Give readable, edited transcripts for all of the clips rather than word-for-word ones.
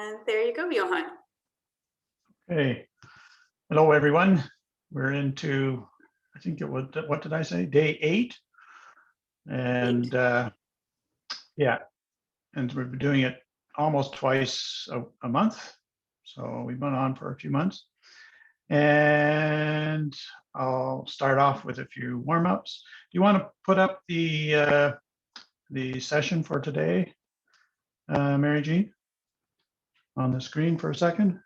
And there you go, Johan. Hey, hello everyone. We're into, I think it was, what did I say? Day 8. And yeah, and we've been doing it almost twice a month. So we've been on for a few months. And I'll start off with a few warm-ups. Do you want to put up the session for today, Mary Jean, on the screen for a second?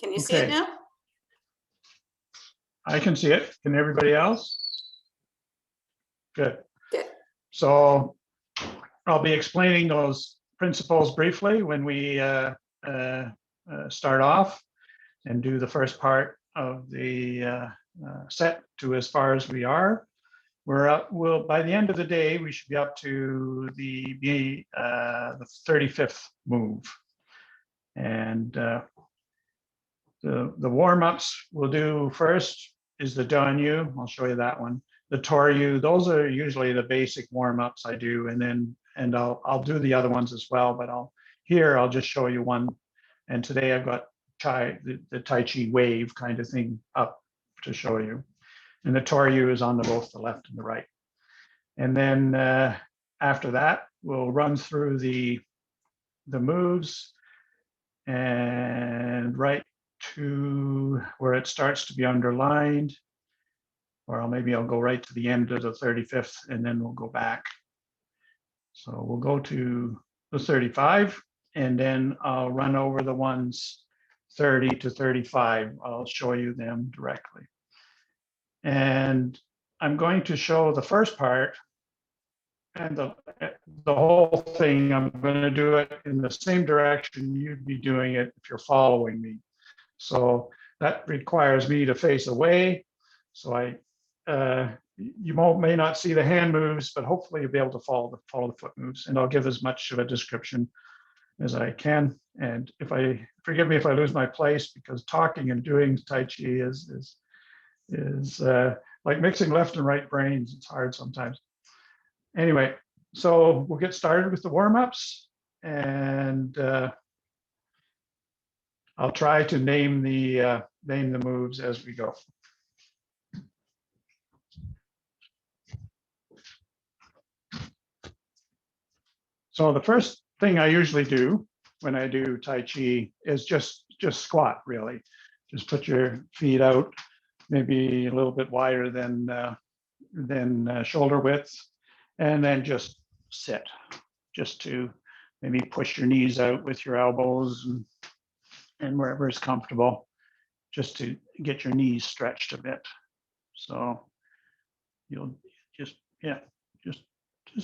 Can you see it now? I can see it. Can everybody else? Good. Good. So I'll be explaining those principles briefly when we start off and do the first part of the set to as far as we are. We're up. By the end of the day, we should be up to the 35th move, and the warm-ups we'll do first is the Danyu. I'll show you that one. The Toryu. Those are usually the basic warm-ups I do, and I'll do the other ones as well. But I'll just show you one. And today I've got the Tai Chi wave kind of thing up to show you. And the Toryu is on both the left and the right. And then after that, we'll run through the moves and right to where it starts to be underlined, or maybe I'll go right to the end of the 35th and then we'll go back. So we'll go to the 35 and then I'll run over the ones 30 to 35. I'll show you them directly. And I'm going to show the first part and the whole thing. I'm going to do it in the same direction you'd be doing it if you're following me. So that requires me to face away. So you may not see the hand moves, but hopefully you'll be able to follow the foot moves. And I'll give as much of a description as I can. And forgive me if I lose my place, because talking and doing Tai Chi is like mixing left and right brains. It's hard sometimes. Anyway, so we'll get started with the warm-ups, and I'll try to name the moves as we go. So the first thing I usually do when I do Tai Chi is just squat, really. Just put your feet out, maybe a little bit wider than shoulder width, and then just sit, just to maybe push your knees out with your elbows and wherever is comfortable, just to get your knees stretched a bit. So you'll just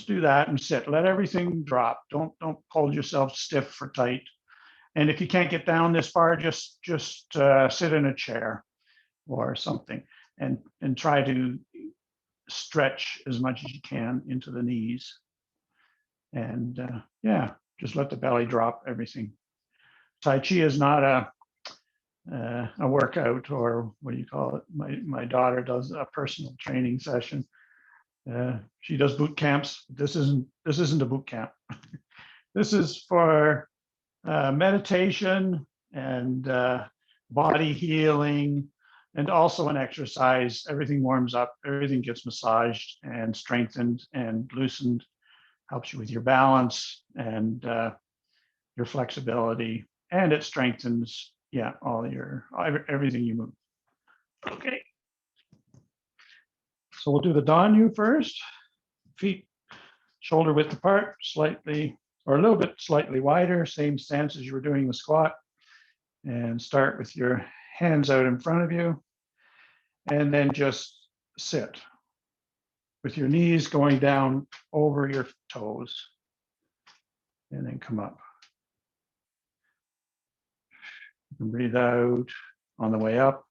do that and sit. Let everything drop. Don't hold yourself stiff for tight. And if you can't get down this far, just sit in a chair or something and try to stretch as much as you can into the knees. And just let the belly drop everything. Tai Chi is not a workout, or what do you call it? My daughter does a personal training session. She does boot camps. This isn't a boot camp. This is for meditation and body healing, and also an exercise. Everything warms up, everything gets massaged and strengthened and loosened, helps you with your balance and your flexibility, and it strengthens, everything you move. Okay. So we'll do the Danyu first. Feet shoulder width apart, slightly, or a little bit slightly wider, same stance as you were doing the squat. And start with your hands out in front of you. And then just sit with your knees going down over your toes. And then come up. You can breathe out on the way up.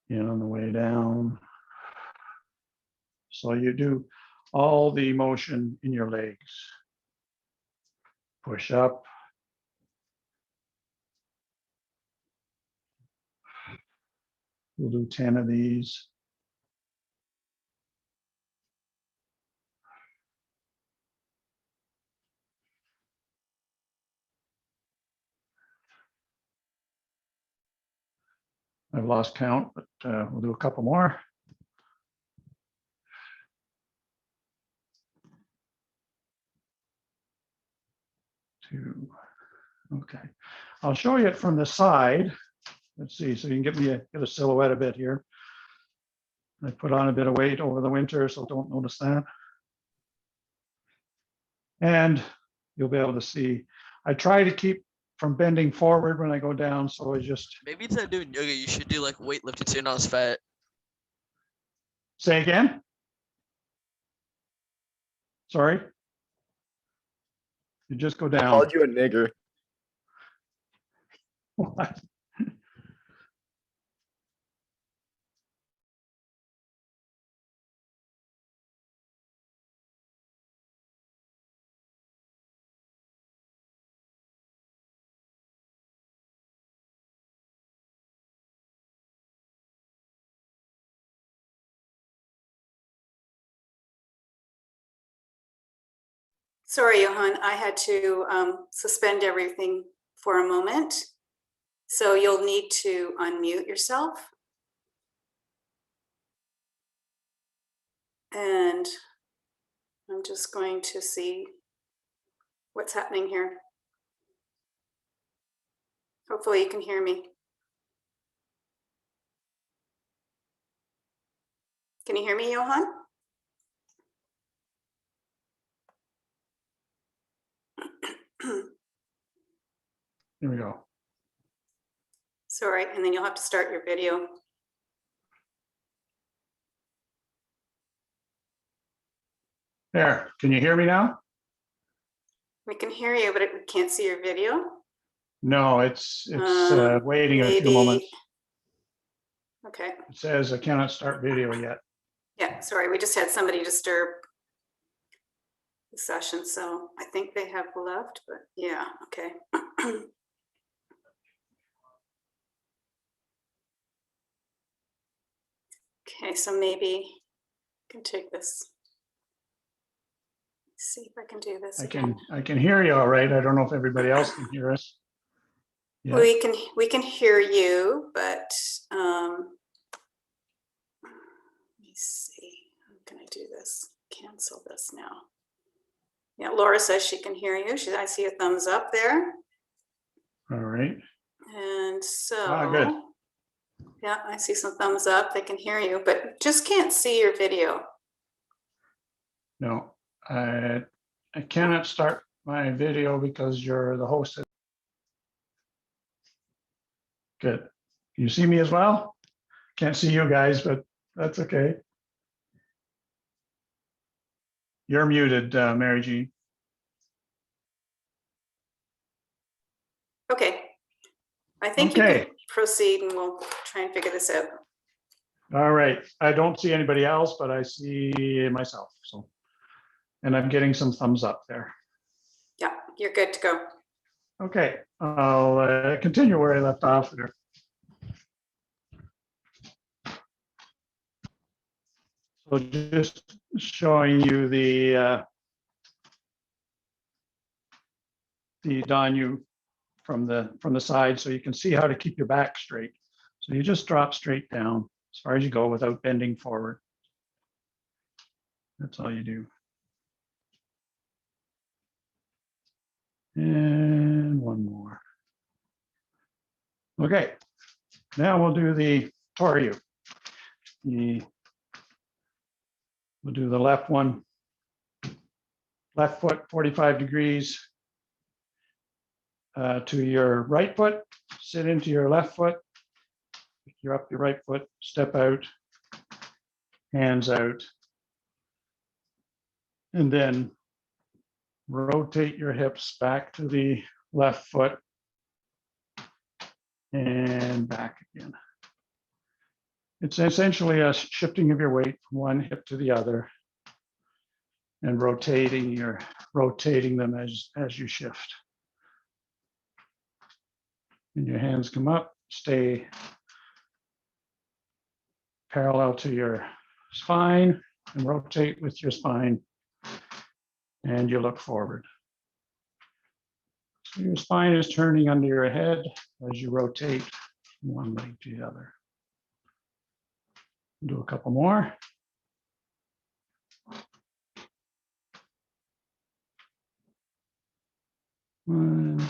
And on the way down. So you do all the motion in your legs. Push up. We'll do 10 of these. I've lost count, but we'll do a couple more. 2. Okay. I'll show you it from the side. Let's see, so you can get a silhouette a bit here. I put on a bit of weight over the winter, so don't notice that. And you'll be able to see. I try to keep from bending forward when I go down, so I just. Maybe instead of doing yoga, you should do like weightlifting so you're not as fat. Say again? Sorry? You just go I down. called you a nigger. What? Sorry, Johan, I had to suspend everything for a moment. So you'll need to unmute yourself. And I'm just going to see what's happening here. Hopefully you can hear me. Can you hear me, Johan? Here we go. Sorry, and then you'll have to start your video. There, can you hear me now? We can hear you, but we can't see your video. No, it's waiting a few Maybe. moments. Okay. It says I cannot start video yet. Yeah, sorry, we just had somebody disturb the session, so I think they have left, but yeah, okay. Okay, so maybe I can take this. Let's see if I can do this. I can hear you all right. I don't know if everybody else can hear us. Yeah. We can hear you, but let me see. How can I do this? Cancel this now. Yeah, Laura says she can hear you. I see a thumbs up there. All right. And so, Good. Yeah, I see some thumbs up. They can hear you, but just can't see your video. No, I cannot start my video because you're the host. Good. Can you see me as well? Can't see you guys, but that's okay. You're muted, Mary Jean. Okay. I think you can proceed and we'll try and figure this out. All right. I don't see anybody else, but I see myself. So, and I'm getting some thumbs up there. Yeah, you're good to go. Okay. I'll continue where I left off there. So just showing you the Danyu from the side, so you can see how to keep your back straight. So you just drop straight down as far as you go without bending forward. That's all you do. And one more. Okay, now we'll do the Toryu. We'll do the left one. Left foot 45 degrees to your right foot. Sit into your left foot. You're up your right foot. Step out. Hands out. And then rotate your hips back to the left foot and back again. It's essentially a shifting of your weight from one hip to the other and rotating them as you shift. And your hands come up, stay parallel to your spine and rotate with your spine. And you look forward. So your spine is turning under your head as you rotate from one leg to the other. Do a couple more. One,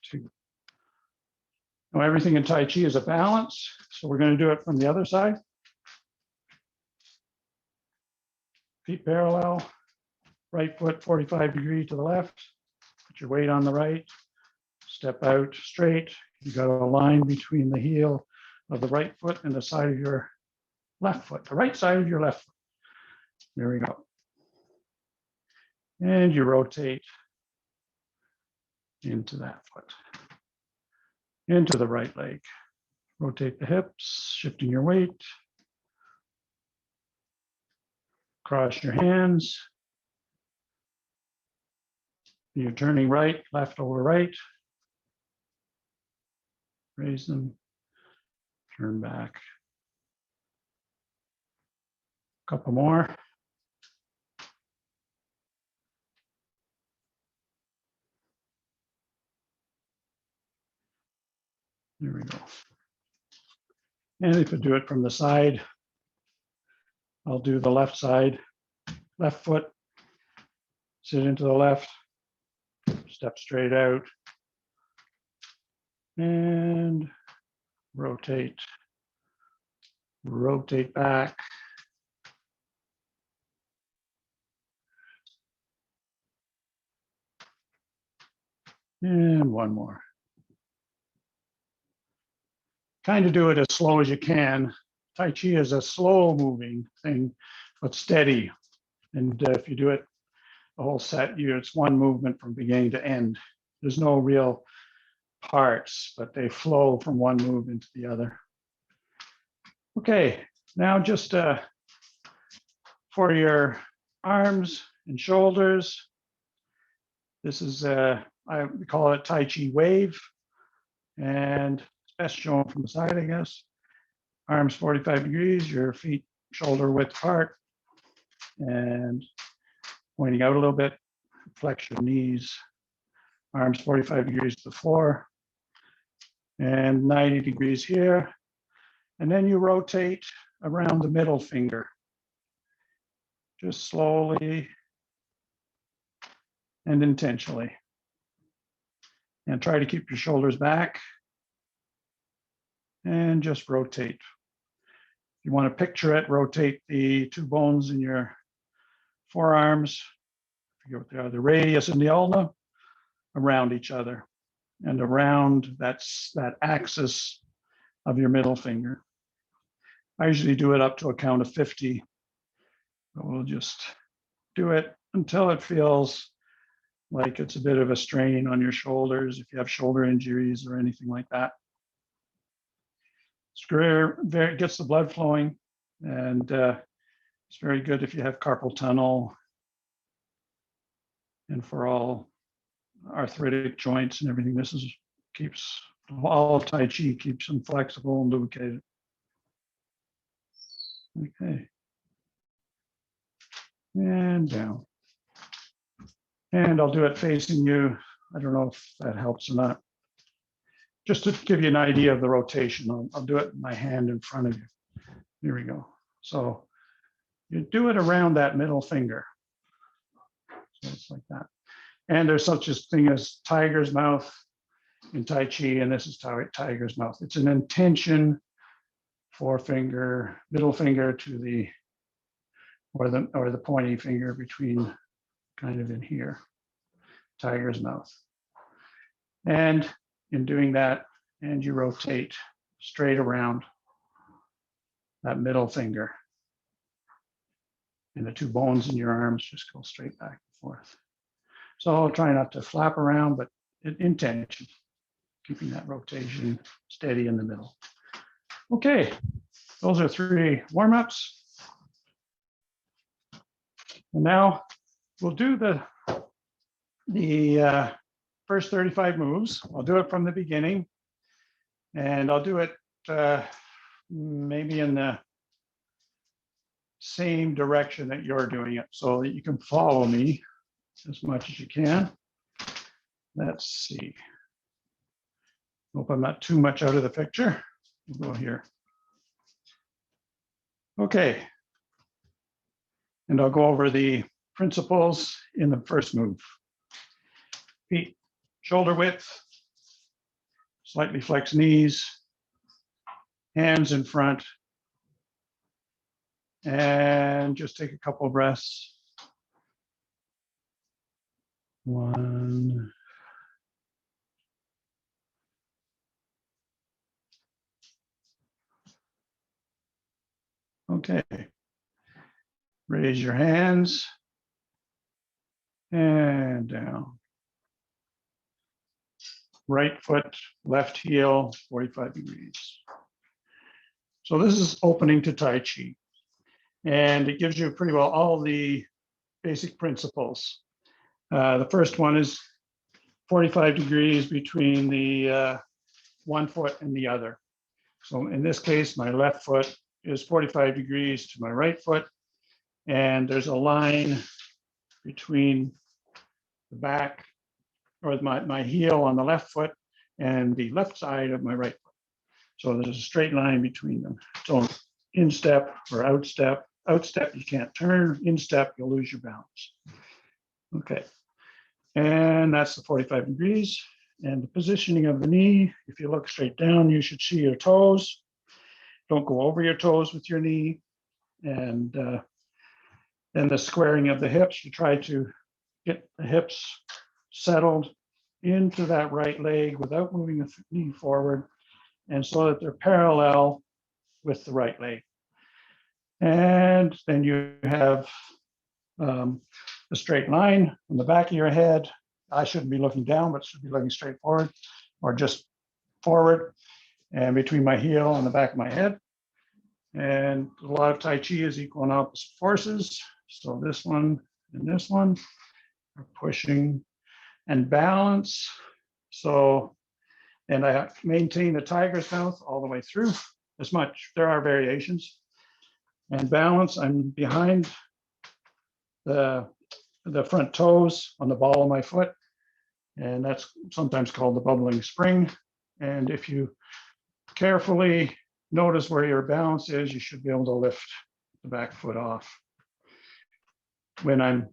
two. Now everything in Tai Chi is a balance, so we're going to do it from the other side. Feet parallel, right foot 45 degrees to the left. Put your weight on the right. Step out straight. You got a line between the heel of the right foot and the side of your left foot, the right side of your left foot. There we go. And you rotate into that foot, into the right leg. Rotate the hips, shifting your weight. Cross your hands. You're turning right, left over right. Raise them, turn back. Couple more. There we go. And if you do it from the side, I'll do the left side, left foot, sit into the left, step straight out, and rotate, rotate back. And one more. Kind of do it as slow as you can. Tai Chi is a slow moving thing, but steady. And if you do it the whole set, it's one movement from beginning to end. There's no real parts, but they flow from one move into the other. Okay, now just for your arms and shoulders, this is, I call it Tai Chi wave, and it's best shown from the side, I guess. Arms 45 degrees, your feet shoulder width apart, and pointing out a little bit, flex your knees, arms 45 degrees to the floor, and 90 degrees here. And then you rotate around the middle finger, just slowly and intentionally. And try to keep your shoulders back and just rotate. If you want to picture it, rotate the two bones in your forearms, I forget what they are, the radius and the ulna, around each other and around that axis of your middle finger. I usually do it up to a count of 50, but we'll just do it until it feels like it's a bit of a strain on your shoulders, if you have shoulder injuries or anything like that. It gets the blood flowing, and it's very good if you have carpal tunnel and for all arthritic joints and everything. This keeps all of Tai Chi, keeps them flexible and lubricated. Okay. And down. And I'll do it facing you. I don't know if that helps or not. Just to give you an idea of the rotation, I'll do it with my hand in front of you. Here we go. So you do it around that middle finger. So it's like that. And there's such a thing as tiger's mouth in Tai Chi, and this is tiger's mouth. It's an intention, forefinger, middle finger to the, or the pointy finger between, kind of in here, tiger's mouth. And in doing that, and you rotate straight around that middle finger. And the two bones in your arms just go straight back and forth. So I'll try not to flap around, but intention, keeping that rotation steady in the middle. Okay, those are 3 warm-ups. And now we'll do the first 35 moves. I'll do it from the beginning, and I'll do it maybe in the same direction that you're doing it so that you can follow me as much as you can. Let's see. Hope I'm not too much out of the picture. We'll go here. Okay. And I'll go over the principles in the first move. Feet shoulder width, slightly flex knees, hands in front, and just take a couple of breaths. 1. Okay. Raise your hands and down. Right foot, left heel, 45 degrees. So this is opening to Tai Chi. And it gives you pretty well all the basic principles. The first one is 45 degrees between the one foot and the other. So in this case, my left foot is 45 degrees to my right foot. And there's a line between the back or my heel on the left foot and the left side of my right foot. So there's a straight line between them. So instep or outstep. Outstep, you can't turn. Instep, you'll lose your balance. Okay. And that's the 45 degrees. And the positioning of the knee, if you look straight down, you should see your toes. Don't go over your toes with your knee. And then the squaring of the hips, you try to get the hips settled into that right leg without moving the knee forward, and so that they're parallel with the right leg. And then you have a straight line on the back of your head. I shouldn't be looking down, but should be looking straight forward or just forward, and between my heel and the back of my head. And a lot of Tai Chi is equal and opposite forces. So this one and this one are pushing and balance. So, and I maintain the tiger's mouth all the way through as much. There are variations. And balance, I'm behind the front toes on the ball of my foot. And that's sometimes called the bubbling spring. And if you carefully notice where your balance is, you should be able to lift the back foot off. When I'm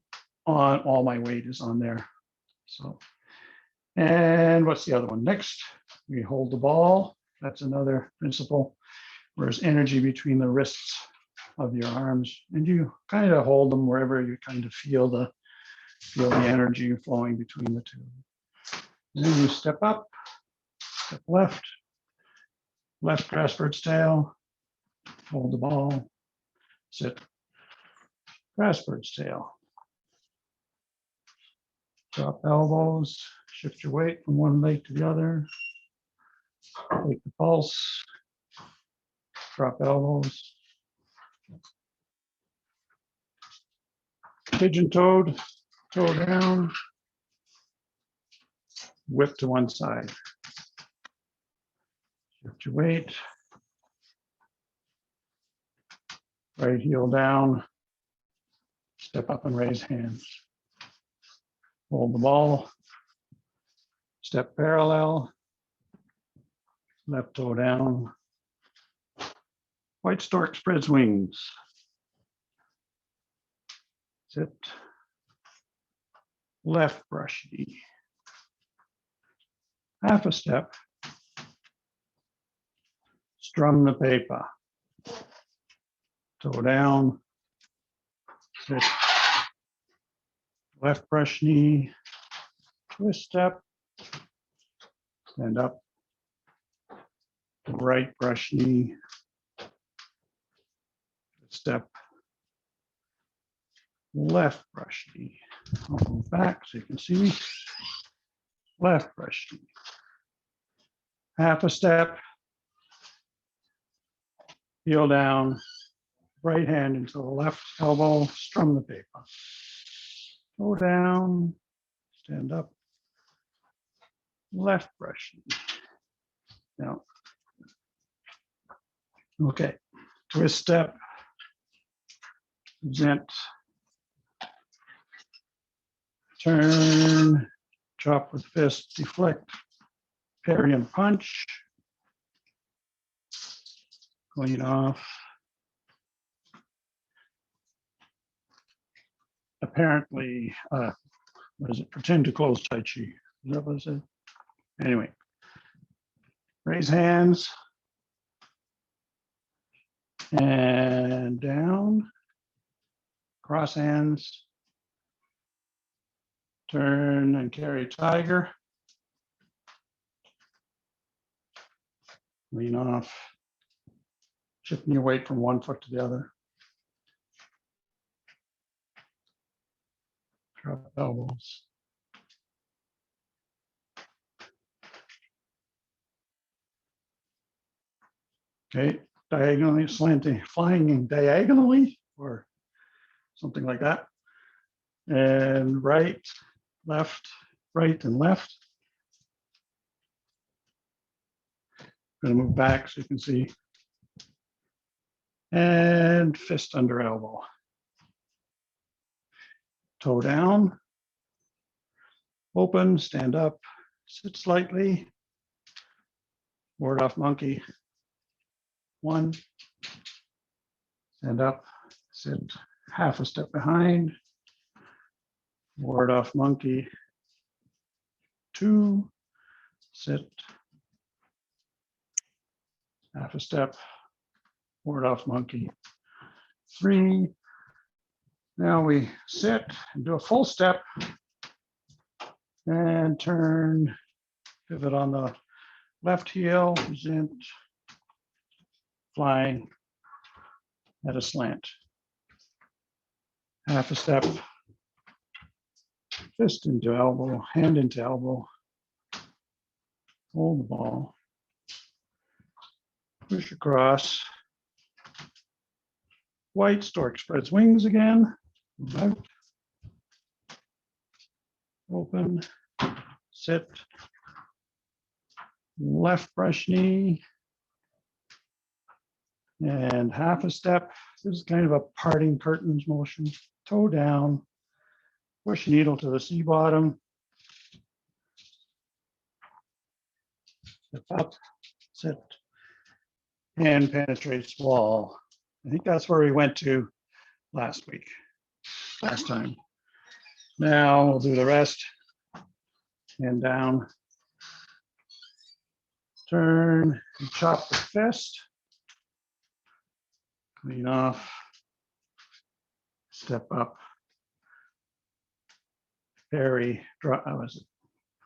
on, all my weight is on there. So, and what's the other one? Next, we hold the ball. That's another principle. Where there's energy between the wrists of your arms, and you kind of hold them wherever you kind of feel the energy flowing between the two. And then you step up, step left, left grass bird's tail, hold the ball, sit, grass bird's tail. Drop elbows, shift your weight from one leg to the other. Take the pulse, drop elbows. Pigeon-toed, toe down, whip to one side. Shift your weight. Right heel down, step up and raise hands. Hold the ball, step parallel, left toe down. White stork spreads wings. Sit, left brush knee. Half a step, strum the paper. Toe down, sit, left brush knee, twist step, stand up, right brush knee, step, left brush knee. I'll move back so you can see me. Left brush knee. Half a step, heel down, right hand into the left elbow, strum the paper. Go down, stand up, left brush knee. Now, okay, twist step, present, turn, chop with fist, deflect, parry and punch, clean off, apparently, what is it? Pretend to close Tai Chi. Is that what it said? Anyway, raise hands and down, cross hands, turn and carry tiger, lean off, shifting your weight from one foot to the other. Drop elbows. Okay, diagonally slanting, flying diagonally or something like that. And right, left, right, and left. Going to move back so you can see. And fist under elbow. Toe down. Open, stand up, sit slightly. Ward off monkey. 1. Stand up, sit half a step behind. Ward off monkey. 2. Sit. Half a step. Ward off monkey. 3. Now we sit and do a full step and turn, pivot on the left heel, present, flying at a slant. Half a step, fist into elbow, hand into elbow, hold the ball, push across. White stork spreads wings again. Out. Open, sit, left brush knee, and half a step. This is kind of a parting curtains motion. Toe down, push needle to the C bottom. Step up, sit, hand penetrates wall. I think that's where we went to last time. Now we'll do the rest. Hand down. Turn and chop the fist. Clean off. Step up. Parry, drop,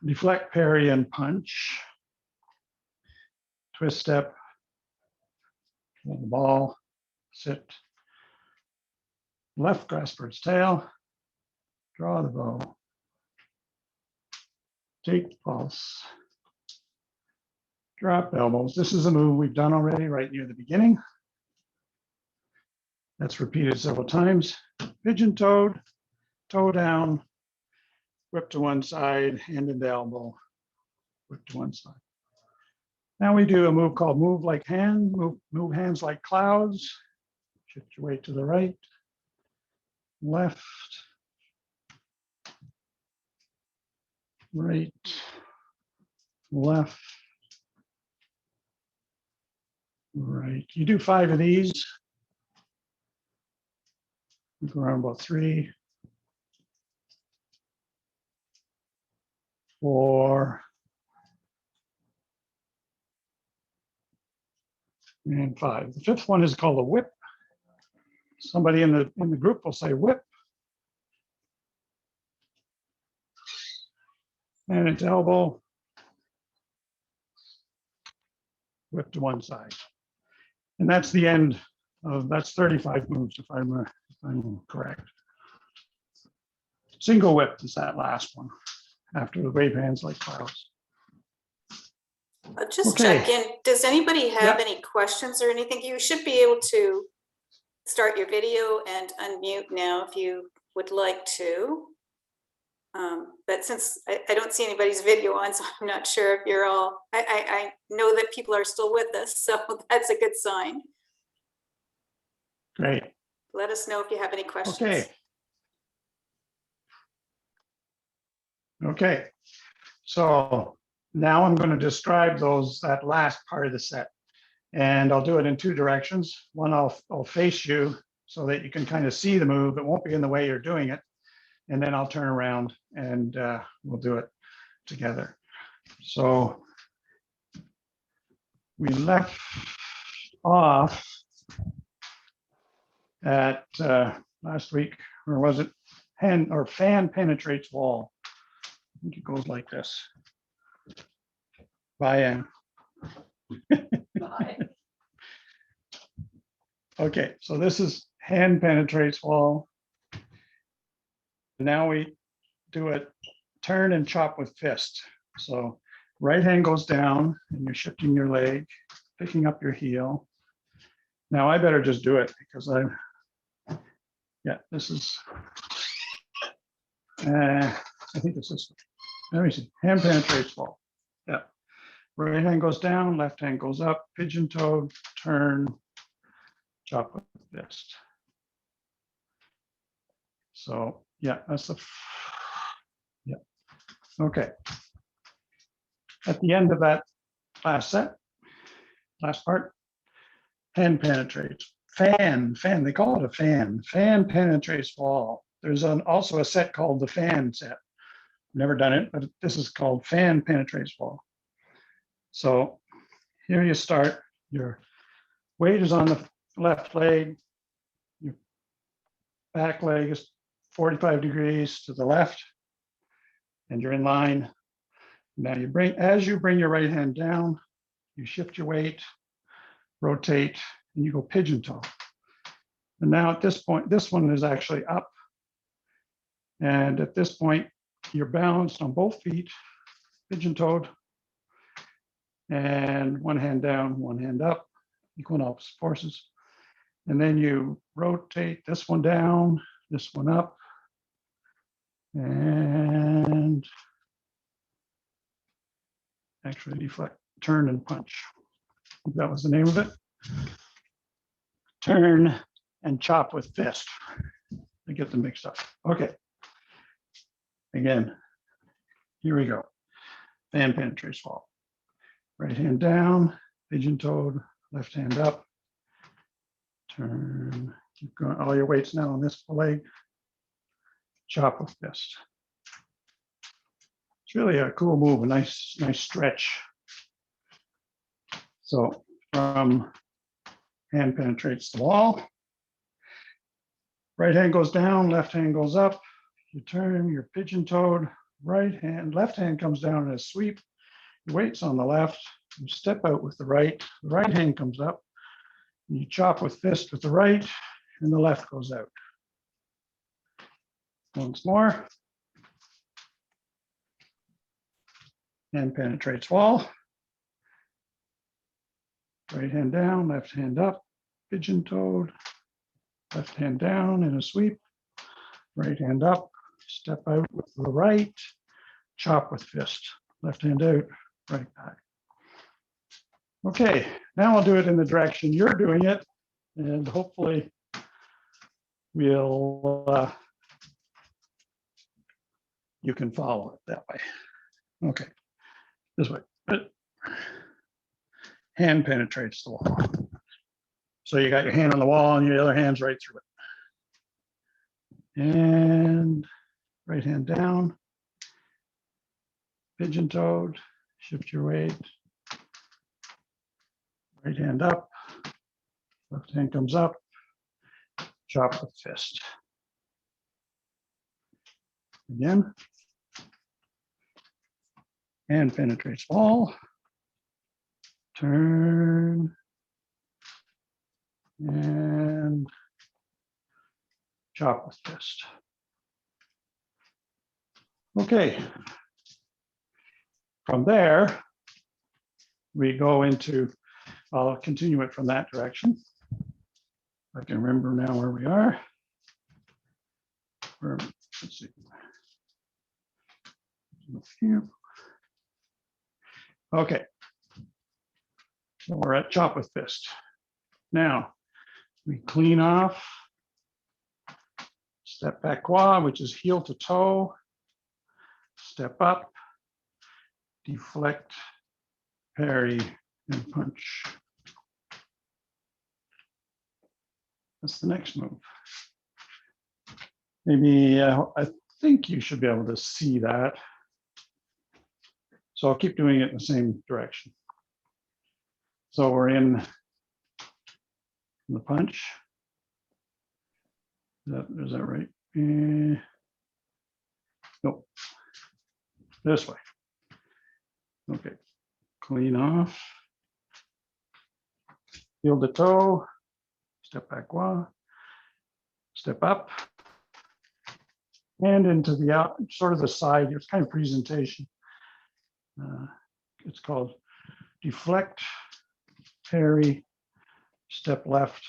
deflect, parry, and punch. Twist step. Hold the ball. Sit. Left grasp for its tail. Draw the bow. Take pulse. Drop elbows. This is a move we've done already right near the beginning. That's repeated several times. Pigeon-toed, toe down, whip to one side, hand into elbow, whip to one side. Now we do a move called move like hand, move hands like clouds. Shift your weight to the right, left, right, left, right. You do 5 of these. We go around about 3, 4, and 5. The 5th one is called a whip. Somebody in the group will say whip. And it's elbow. Whip to one side. And that's the end of, that's 35 moves if I'm correct. Single whip is that last one after the wave hands like clouds. Just Okay. check in. Does anybody have Yep. any questions or anything? You should be able to start your video and unmute now if you would like to. But since I don't see anybody's video on, so I'm not sure if you're all, I know that people are still with us, so that's a good sign. Great. Let us know if you have any questions. Okay. Okay. So now I'm going to describe that last part of the set. And I'll do it in 2 directions. One, I'll face you so that you can kind of see the move. It won't be in the way you're doing it. and then I'll turn around and we'll do it together. So we left off at last week, or was it fan penetrates wall? I think it goes like this. Bye. Bye. Okay, so this is hand penetrates wall. Now we do it turn and chop with fist. So right hand goes down and you're shifting your leg, picking up your heel. Now I better just do it because this is, I think it's this. Let me see, hand penetrates wall. Yeah. Right hand goes down, left hand goes up, pigeon toed, turn, chop with fist. So yeah, that's the, yeah. Okay. At the end of that last part, hand penetrates. Fan, they call it a fan. Fan penetrates wall. There's also a set called the fan set. Never done it, but this is called fan penetrates wall. So here you start. Your weight is on the left leg. Your back leg is 45 degrees to the left, and you're in line. Now as you bring your right hand down, you shift your weight, rotate, and you go pigeon toe. And now at this point, this one is actually up. And at this point, you're balanced on both feet, pigeon toed, and one hand down, one hand up, equal and opposite forces. And then you rotate this one down, this one up, and actually deflect, turn and punch. That was the name of it. Turn and chop with fist. I get them mixed up. Okay. Again, here we go. Fan penetrates wall. Right hand down, pigeon toed, left hand up. Turn, keep going. All your weight's now on this leg. Chop with fist. It's really a cool move, a nice stretch. So from hand penetrates the wall. Right hand goes down, left hand goes up. You turn, you're pigeon toed. Left hand comes down in a sweep. Your weight's on the left. You step out with the right hand comes up. You chop with fist with the right, and the left goes out. Once more. Hand penetrates wall. Right hand down, left hand up, pigeon toed. Left hand down in a sweep. Right hand up, step out with the right, chop with fist. Left hand out, right back. Okay, now I'll do it in the direction you're doing it, and hopefully you can follow it that way. Okay, this way. Hand penetrates the wall. So you got your hand on the wall and your other hand's right through it. And right hand down, pigeon toed, shift your weight. Right hand up, left hand comes up, chop with fist. Again. Hand penetrates wall. Turn. And chop with fist. Okay. From there, we go into, I'll continue it from that direction. I can remember now where we are. Let's see. Here. Okay. So we're at chop with fist. Now, we clean off, step back quad, which is heel to toe, step up, deflect, parry, and punch. That's the next move. Maybe think you should be able to see that. So I'll keep doing it in the same direction. So we're in the punch. Is that right? Nope. This way. Okay. Clean off. Heel to toe. Step back qua. Step up. And into the out, sort of the side. It's kind of presentation. It's called deflect, parry, step left.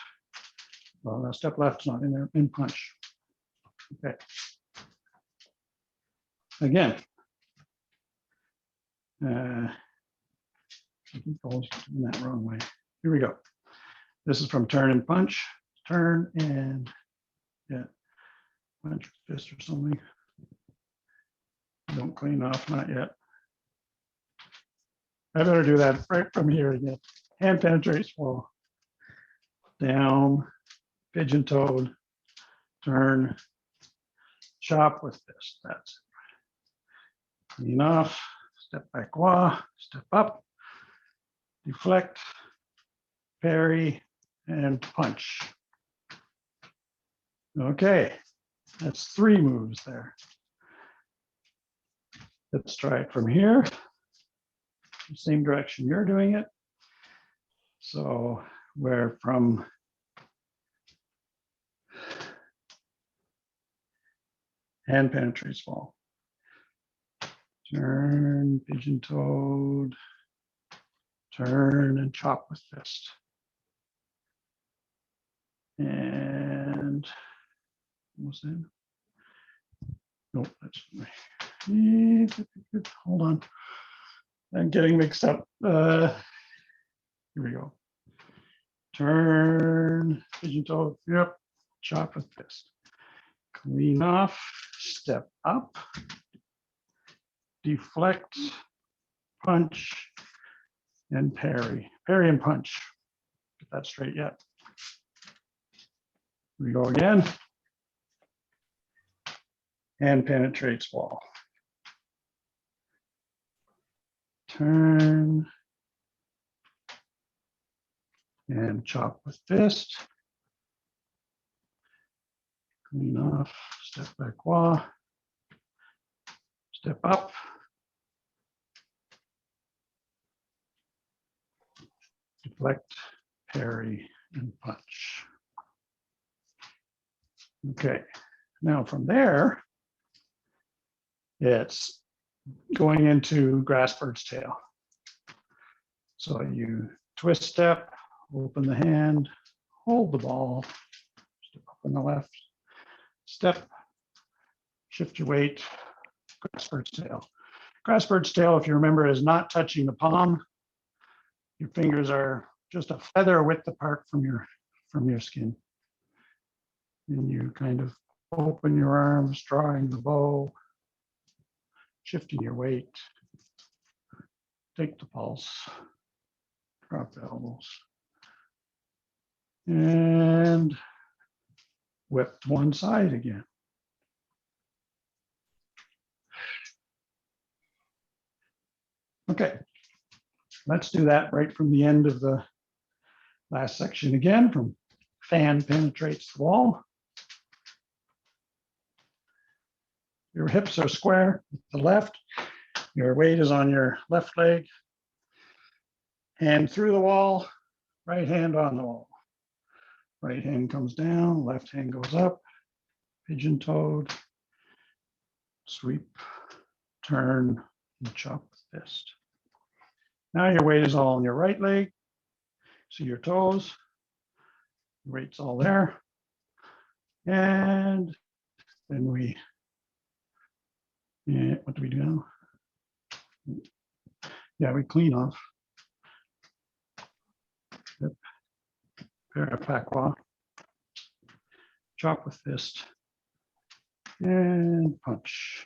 Well, no, step left's not in there, in punch. Okay. Again. I keep always doing that wrong way. Here we go. This is from turn and punch. Turn and yeah, punch fist or something. Don't clean off, not yet. I better do that right from here again. Hand penetrates wall. Down, pigeon toed, turn, chop with fist. That's it. Clean off, step back qua, step up, deflect, parry, and punch. Okay, that's 3 moves there. Let's try it from here. Same direction you're doing it. So we're from hand penetrates fall. Turn, pigeon toed, turn and chop with fist. And what's that? Nope, that's hold on. I'm getting mixed up. Here we go. Turn, pigeon toe, yep, chop with fist. Clean off, step up, deflect, punch, and parry. Parry and punch. Get that straight yet. Here we go again. Hand penetrates wall. Turn and chop with fist. Clean off, step back qua, step up. Deflect, parry, and punch. Okay, now from there, it's going into grass bird's tail. So you twist step, open the hand, hold the ball, step up on the left, step, shift your weight, grass bird's tail. Grass bird's tail, if you remember, is not touching the palm. Your fingers are just a feather width apart from your skin. And you kind of open your arms, drawing the bow, shifting your weight, take the pulse, drop the elbows, and whip to one side again. Okay, let's do that right from the end of the last section again, from fan penetrates the wall. Your hips are square with the left. Your weight is on your left leg. Hand through the wall, right hand on the wall. Right hand comes down, left hand goes up, pigeon toed, sweep, turn, and chop with fist. Now your weight is all on your right leg. See your toes, your weight's all there. And then what do we do now? Yeah, we clean off. Yep. Parapakwa. Chop with fist. And punch.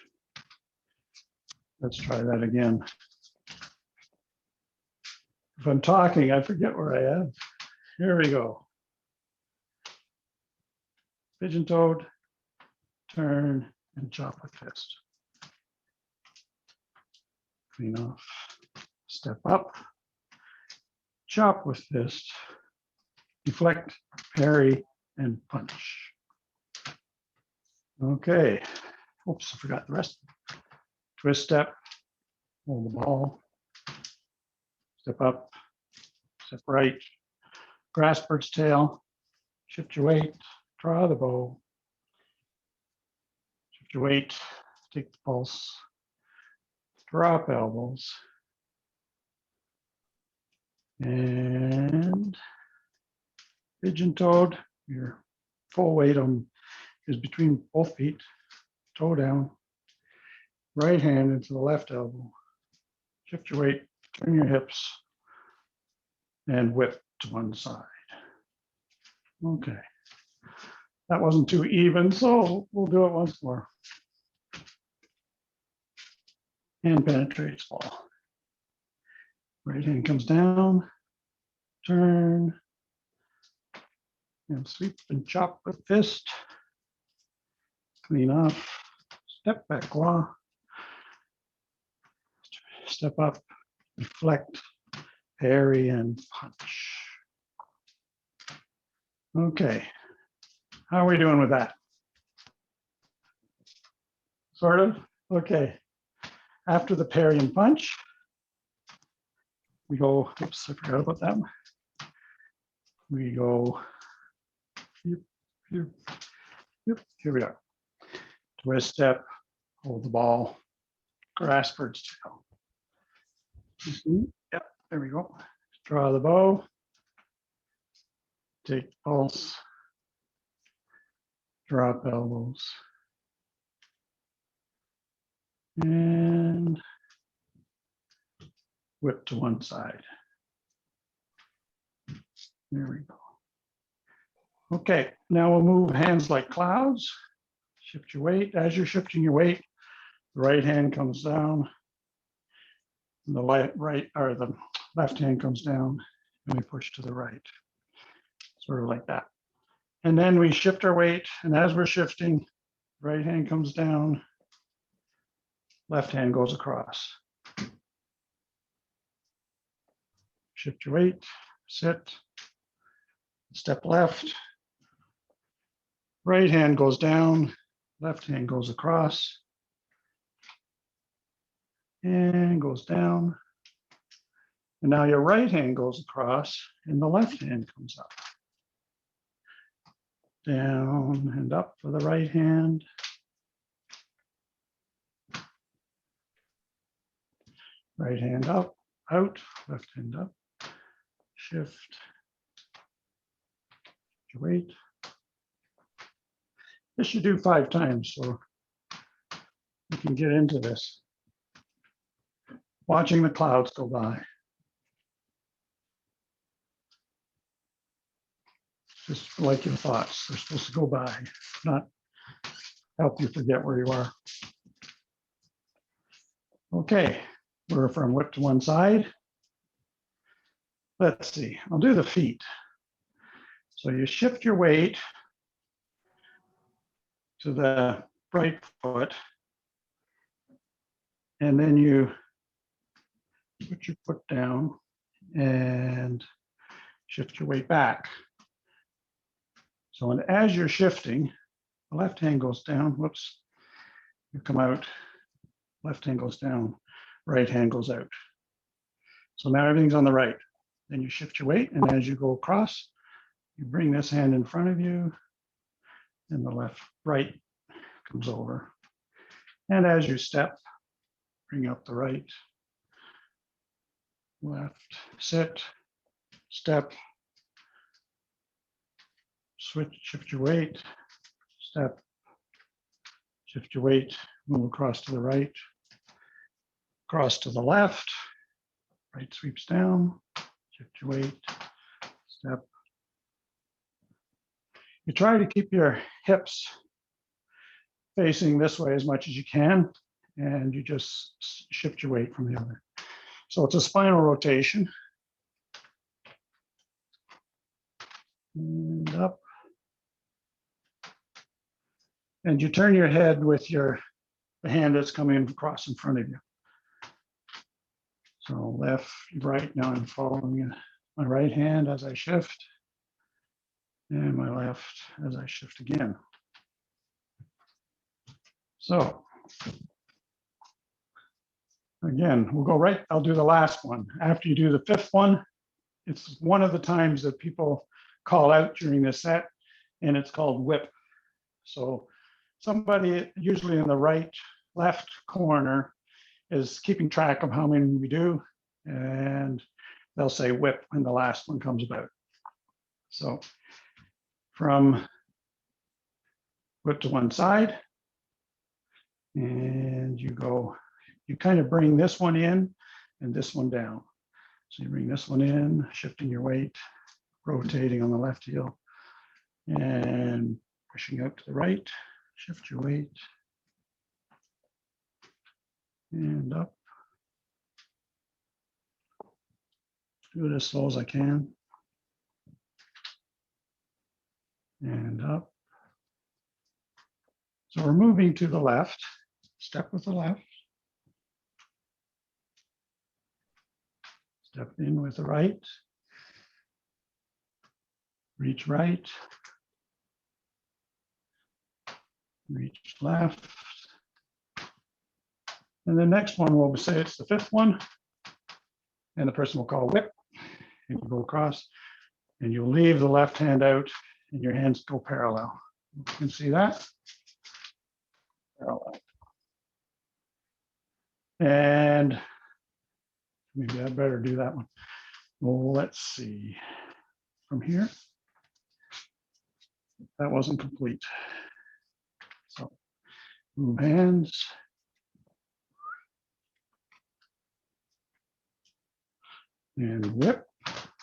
Let's try that again. If I'm talking, I forget where I am. Here we go. Pigeon toed, turn, and chop with fist. Clean off, step up, chop with fist, deflect, parry, and punch. Okay, oops, I forgot the rest. Twist step, hold the ball, step up, step right, grasp bird's tail, shift your weight, draw the bow, shift your weight, take the pulse, drop elbows, and pigeon toed. Your full weight is between both feet, toe down, right hand into the left elbow, shift your weight, turn your hips, and whip to one side. Okay. That wasn't too even, so we'll do it once more. Hand penetrates ball. Right hand comes down, turn, and sweep and chop with fist. Clean off, step back, claw, step up, deflect, parry, and punch. Okay, how are we doing with that? Sort of, okay. After the parry and punch, we go, oops, I forgot about that one. We go, here we are. Twist step, hold the ball, grasp bird's tail. Yep, there we go. Draw the bow, take the pulse, drop elbows, and whip to one side. There we go. Okay, now we'll move hands like clouds. Shift your weight. As you're shifting your weight, the right hand comes down, and the the left hand comes down, and we push to the right, sort of like that. And then we shift our weight, and as we're shifting, right hand comes down, left hand goes across. Shift your weight, sit, step left, right hand goes down, left hand goes across, and goes down. And now your right hand goes across and the left hand comes up. Down and up for the right hand. Right hand up, out, left hand up, shift, your weight. This you do 5 times, so you can get into this. Watching the clouds go by. Just like your thoughts, they're supposed to go by, not help you forget where you are. Okay, we're from whip to one side. Let's see, I'll do the feet. So you shift your weight to the right foot, and then you put your foot down and shift your weight back. So as you're shifting, the left hand goes down, whoops, you come out, left hand goes down, right hand goes out. So now everything's on the right. Then you shift your weight, and as you go across, you bring this hand in front of you, and the right comes over. And as you step, bring up the right, left, sit, step, switch, shift your weight, step, shift your weight, move across to the right, cross to the left, right sweeps down, shift your weight, step. You try to keep your hips facing this way as much as you can, and you just shift your weight from the other. So it's a spinal rotation. And up. And you turn your head with the hand that's coming across in front of you. So left, right, now I'm following my right hand as I shift, and my left as I shift again. So again, we'll go right, I'll do the last one. After you do the fifth one, it's one of the times that people call out during the set, and it's called whip. So somebody usually in the left corner is keeping track of how many we do, and they'll say whip when the last one comes about. So from whip to one side, and you kind of bring this one in and this one down. So you bring this one in, shifting your weight, rotating on the left heel, and pushing out to the right, shift your weight, and up. Do it as slow as I can. And up. So we're moving to the left. Step with the left. Step in with the right. Reach right. Reach left. And the next one, we'll say it's the fifth one. And the person will call whip. And you go across. And you'll leave the left hand out. And your hands go parallel. You can see that. Parallel. And maybe I better do that one. Well, let's see. From here. That wasn't complete. So move hands. And whip,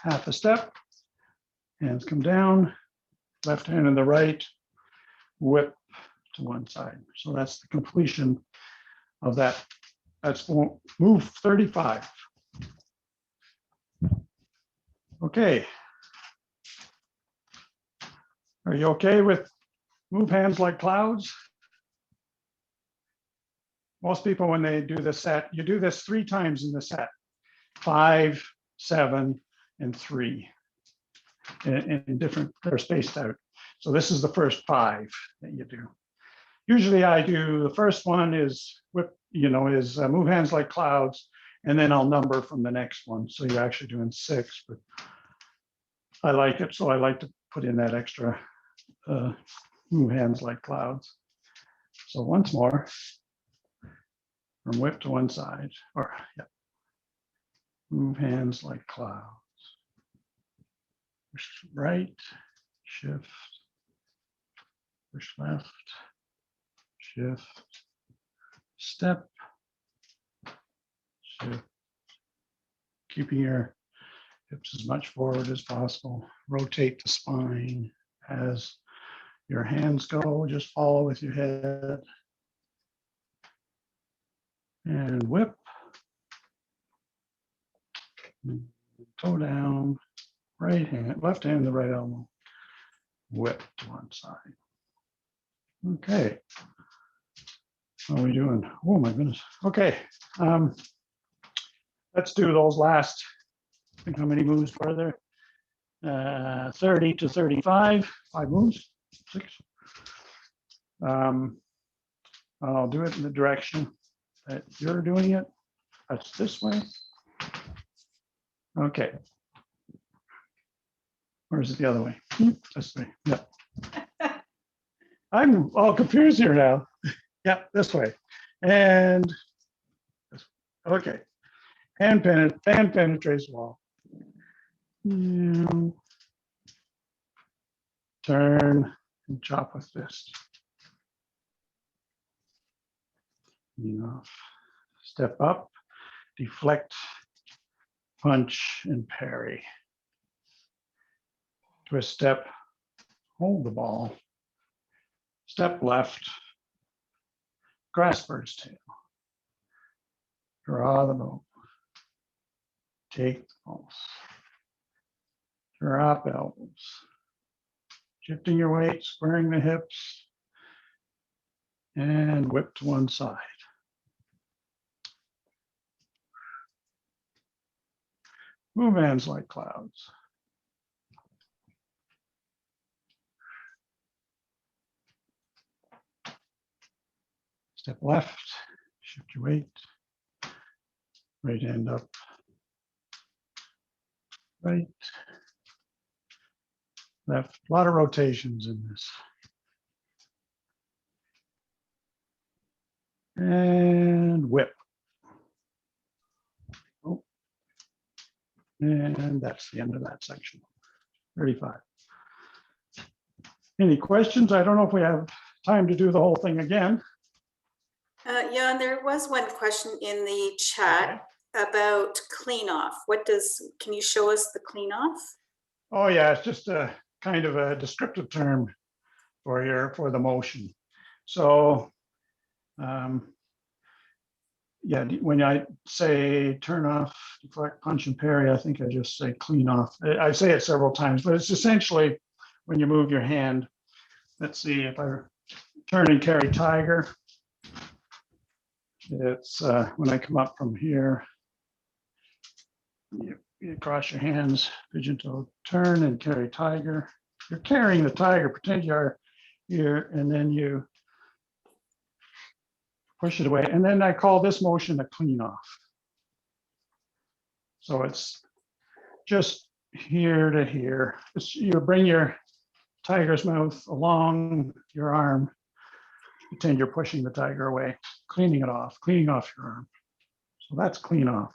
half a step. Hands come down, left hand and the right, whip to one side. So that's the completion of that. That's move 35. Okay. Are you okay with move hands like clouds? Most people, when they do the set, you do this 3 times in the set, 5, 7, and 3. In different, they're spaced out. So this is the first 5 that you do. Usually I do, the first one is whip, move hands like clouds, and then I'll number from the next one. So you're actually doing 6, but I like it. So I like to put in that extra move hands like clouds. So once more, from whip to one side, or yeah, move hands like clouds. Push right, shift, push left, shift, step, shift, keeping your hips as much forward as possible. Rotate the spine as your hands go, just follow with your head. And whip, toe down, right hand, left hand, the right elbow, whip to one side. Okay. How are we doing? Oh my goodness. Okay. Let's do those last, I think how many moves were there? 30 to 35, 5 moves, 6. I'll do it in the direction that you're doing it. That's this way. Okay. Or is it the other way? This way. Yep. I'm all confused here now. Yeah, this way. And okay. Hand penetrates wall. Turn and chop with fist. Enough. Step up, deflect, punch, and parry. Twist step, hold the ball. Step left, grasp bird's tail. Draw the bow. Take the pulse. Drop elbows. Shifting your weight, squaring the hips. and whip to one side. Move hands like clouds. Step left, shift your weight. Right hand up. Right. Left. A lot of rotations in this. And whip. Oh. And that's the end of that section. 35. Any questions? I don't know if we have time to do the whole thing again. Yeah, and there was one question in the chat about clean off. Can you show us the clean off? Oh yeah, it's just a kind of a descriptive term for the motion. So yeah, when I say turn off, deflect, punch, and parry, I think I just say clean off. I say it several times, but it's essentially when you move your hand. Let's see, if I turn and carry tiger, it's when I come up from here, you cross your hands, pigeon toe, turn and carry tiger. You're carrying the tiger, pretend you are here, and then you push it away. And then I call this motion a clean off. So it's just here to here. You bring your tiger's mouth along your arm, pretend you're pushing the tiger away, cleaning off your arm. So that's clean off.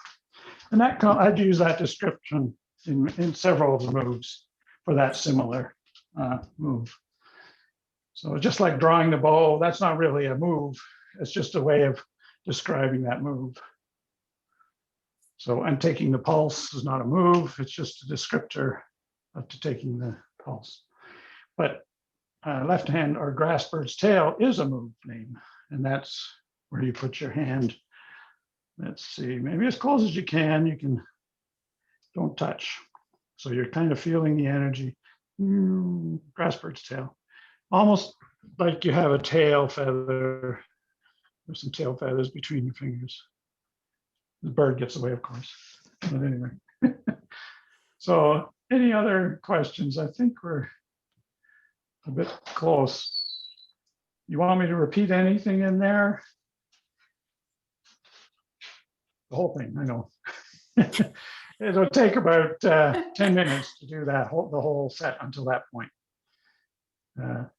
And that I'd use that description in several of the moves for that similar move. So just like drawing the bow, that's not really a move. It's just a way of describing that move. So I'm taking the pulse is not a move. It's just a descriptor of taking the pulse. But left hand or grass bird's tail is a move name. And that's where you put your hand. Let's see, maybe as close as you can, don't touch. So you're kind of feeling the energy. Grass bird's tail. Almost like you have a tail feather. There's some tail feathers between your fingers. The bird gets away, of course. But anyway. So any other questions? I think we're a bit close. You want me to repeat anything in there? The whole thing, I know. It'll take about 10 minutes to do that the whole set until that point. And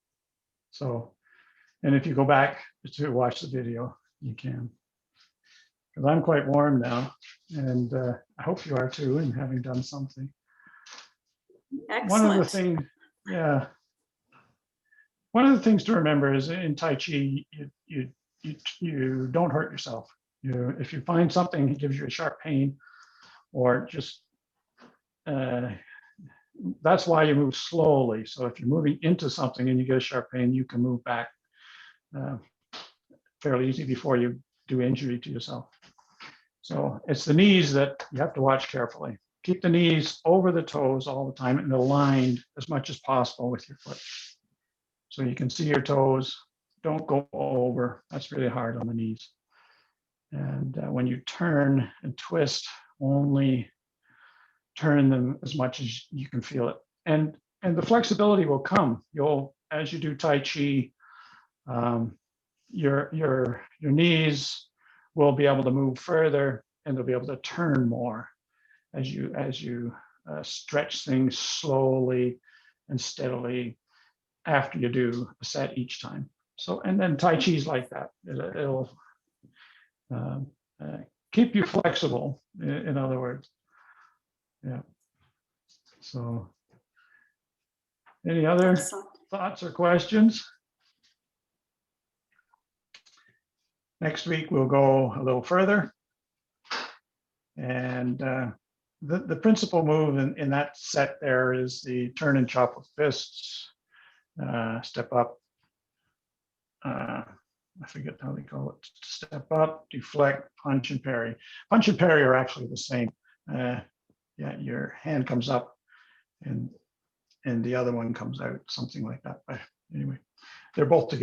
if you go back to watch the video, you can. Because I'm quite warm now, and I hope you are too, and having done something. Excellent. One of the things to remember is in Tai Chi, you don't hurt yourself. If you find something that gives you a sharp pain, or just that's why you move slowly. So if you're moving into something and you get a sharp pain, you can move back fairly easy before you do injury to yourself. So it's the knees that you have to watch carefully. Keep the knees over the toes all the time and aligned as much as possible with your foot. So you can see your toes. Don't go over. That's really hard on the knees. And when you turn and twist, only turn them as much as you can feel it. And the flexibility will come. As you do Tai Chi, your knees will be able to move further, and they'll be able to turn more as you stretch things slowly and steadily after you do a set each time. So, and then Tai Chi is like that. It'll keep you flexible, in other words. Yeah. So, any other Excellent. thoughts or questions? Next week, we'll go a little further. And the principal move in that set there is the turn and chop with fists, step up. I forget how they call it. Step up, deflect, punch, and parry. Punch and parry are actually the same. Yeah, your hand comes up and the other one comes out, something like that. But anyway, they're both together.